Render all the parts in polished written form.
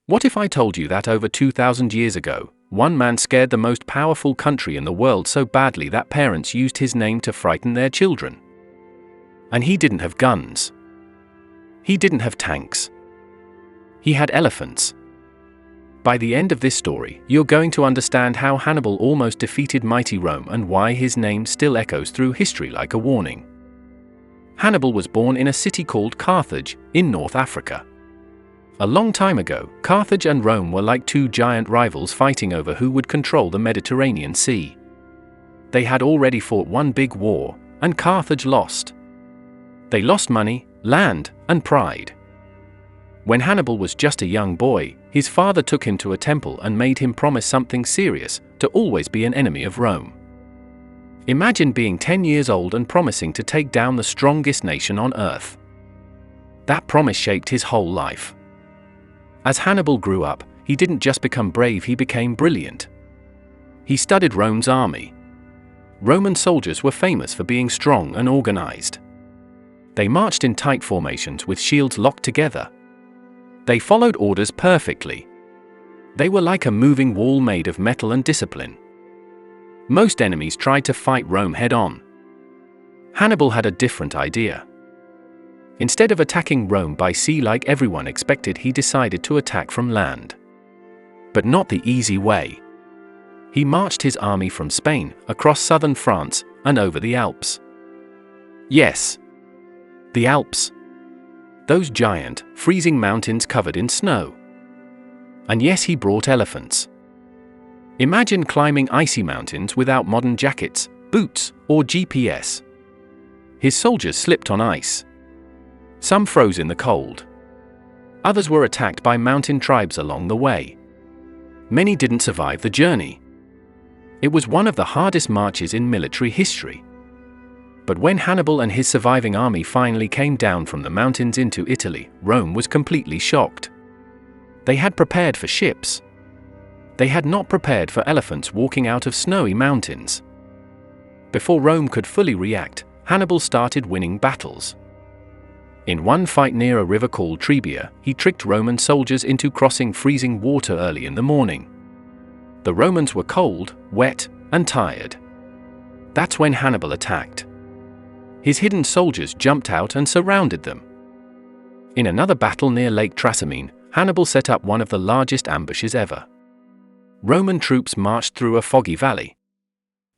What if I told you that over 2,000 years ago, one man scared the most powerful country in the world so badly that parents used his name to frighten their children? And he didn't have guns. He didn't have tanks. He had elephants. By the end of this story, you're going to understand how Hannibal almost defeated mighty Rome and why his name still echoes through history like a warning. Hannibal was born in a city called Carthage, in North Africa. A long time ago, Carthage and Rome were like two giant rivals fighting over who would control the Mediterranean Sea. They had already fought one big war, and Carthage lost. They lost money, land, and pride. When Hannibal was just a young boy, his father took him to a temple and made him promise something serious, to always be an enemy of Rome. Imagine being 10 years old and promising to take down the strongest nation on earth. That promise shaped his whole life. As Hannibal grew up, he didn't just become brave, he became brilliant. He studied Rome's army. Roman soldiers were famous for being strong and organized. They marched in tight formations with shields locked together. They followed orders perfectly. They were like a moving wall made of metal and discipline. Most enemies tried to fight Rome head-on. Hannibal had a different idea. Instead of attacking Rome by sea like everyone expected, he decided to attack from land. But not the easy way. He marched his army from Spain, across southern France, and over the Alps. Yes, the Alps. Those giant, freezing mountains covered in snow. And yes, he brought elephants. Imagine climbing icy mountains without modern jackets, boots, or GPS. His soldiers slipped on ice. Some froze in the cold. Others were attacked by mountain tribes along the way. Many didn't survive the journey. It was one of the hardest marches in military history. But when Hannibal and his surviving army finally came down from the mountains into Italy, Rome was completely shocked. They had prepared for ships. They had not prepared for elephants walking out of snowy mountains. Before Rome could fully react, Hannibal started winning battles. In one fight near a river called Trebia, he tricked Roman soldiers into crossing freezing water early in the morning. The Romans were cold, wet, and tired. That's when Hannibal attacked. His hidden soldiers jumped out and surrounded them. In another battle near Lake Trasimene, Hannibal set up one of the largest ambushes ever. Roman troops marched through a foggy valley.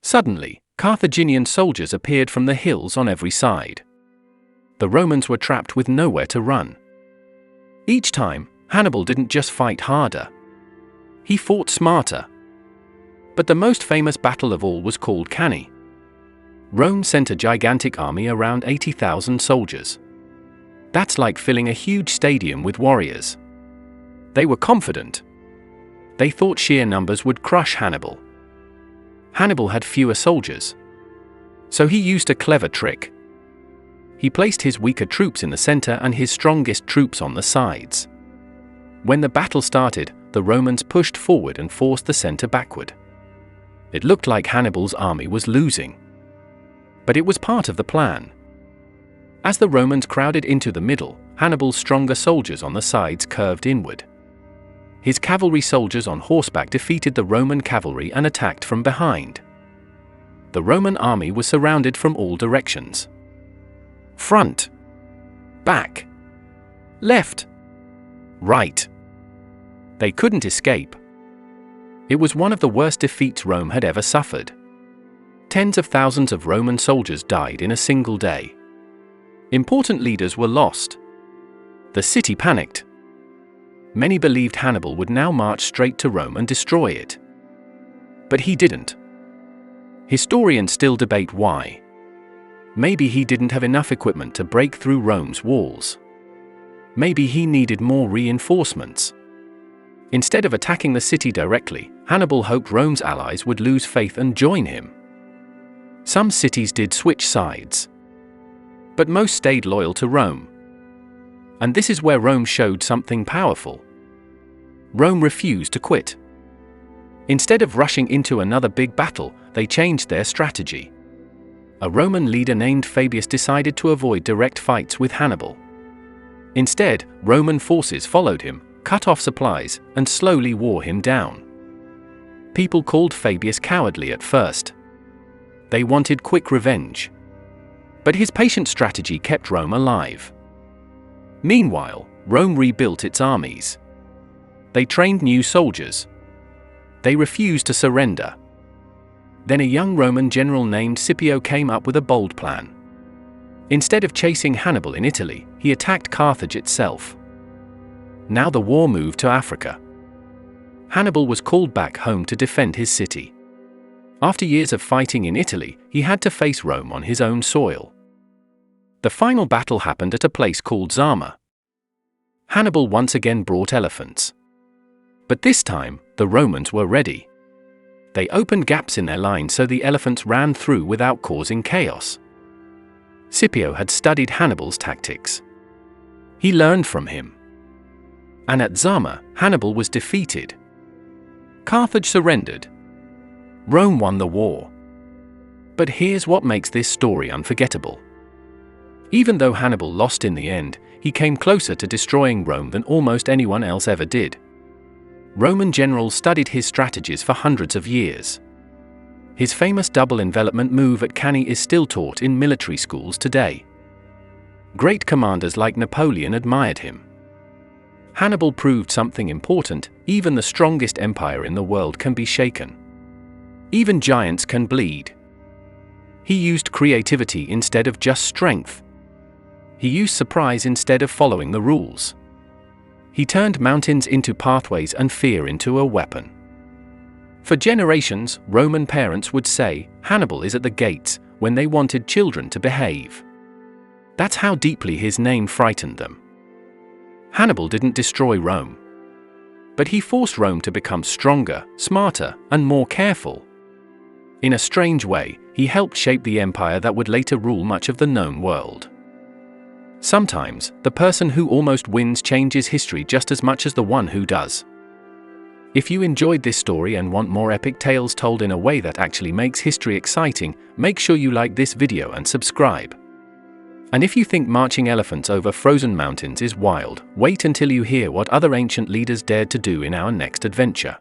Suddenly, Carthaginian soldiers appeared from the hills on every side. The Romans were trapped with nowhere to run. Each time, Hannibal didn't just fight harder. He fought smarter. But the most famous battle of all was called Cannae. Rome sent a gigantic army, around 80,000 soldiers. That's like filling a huge stadium with warriors. They were confident. They thought sheer numbers would crush Hannibal. Hannibal had fewer soldiers. So he used a clever trick. He placed his weaker troops in the center and his strongest troops on the sides. When the battle started, the Romans pushed forward and forced the center backward. It looked like Hannibal's army was losing. But it was part of the plan. As the Romans crowded into the middle, Hannibal's stronger soldiers on the sides curved inward. His cavalry soldiers on horseback defeated the Roman cavalry and attacked from behind. The Roman army was surrounded from all directions. Front, back, left, right. They couldn't escape. It was one of the worst defeats Rome had ever suffered. Tens of thousands of Roman soldiers died in a single day. Important leaders were lost. The city panicked. Many believed Hannibal would now march straight to Rome and destroy it. But he didn't. Historians still debate why. Maybe he didn't have enough equipment to break through Rome's walls. Maybe he needed more reinforcements. Instead of attacking the city directly, Hannibal hoped Rome's allies would lose faith and join him. Some cities did switch sides. But most stayed loyal to Rome. And this is where Rome showed something powerful. Rome refused to quit. Instead of rushing into another big battle, they changed their strategy. A Roman leader named Fabius decided to avoid direct fights with Hannibal. Instead, Roman forces followed him, cut off supplies, and slowly wore him down. People called Fabius cowardly at first. They wanted quick revenge. But his patient strategy kept Rome alive. Meanwhile, Rome rebuilt its armies. They trained new soldiers. They refused to surrender. Then a young Roman general named Scipio came up with a bold plan. Instead of chasing Hannibal in Italy, he attacked Carthage itself. Now the war moved to Africa. Hannibal was called back home to defend his city. After years of fighting in Italy, he had to face Rome on his own soil. The final battle happened at a place called Zama. Hannibal once again brought elephants. But this time, the Romans were ready. They opened gaps in their line so the elephants ran through without causing chaos. Scipio had studied Hannibal's tactics. He learned from him. And at Zama, Hannibal was defeated. Carthage surrendered. Rome won the war. But here's what makes this story unforgettable. Even though Hannibal lost in the end, he came closer to destroying Rome than almost anyone else ever did. Roman generals studied his strategies for hundreds of years. His famous double-envelopment move at Cannae is still taught in military schools today. Great commanders like Napoleon admired him. Hannibal proved something important: even the strongest empire in the world can be shaken. Even giants can bleed. He used creativity instead of just strength. He used surprise instead of following the rules. He turned mountains into pathways and fear into a weapon. For generations, Roman parents would say, "Hannibal is at the gates," when they wanted children to behave. That's how deeply his name frightened them. Hannibal didn't destroy Rome. But he forced Rome to become stronger, smarter, and more careful. In a strange way, he helped shape the empire that would later rule much of the known world. Sometimes, the person who almost wins changes history just as much as the one who does. If you enjoyed this story and want more epic tales told in a way that actually makes history exciting, make sure you like this video and subscribe. And if you think marching elephants over frozen mountains is wild, wait until you hear what other ancient leaders dared to do in our next adventure.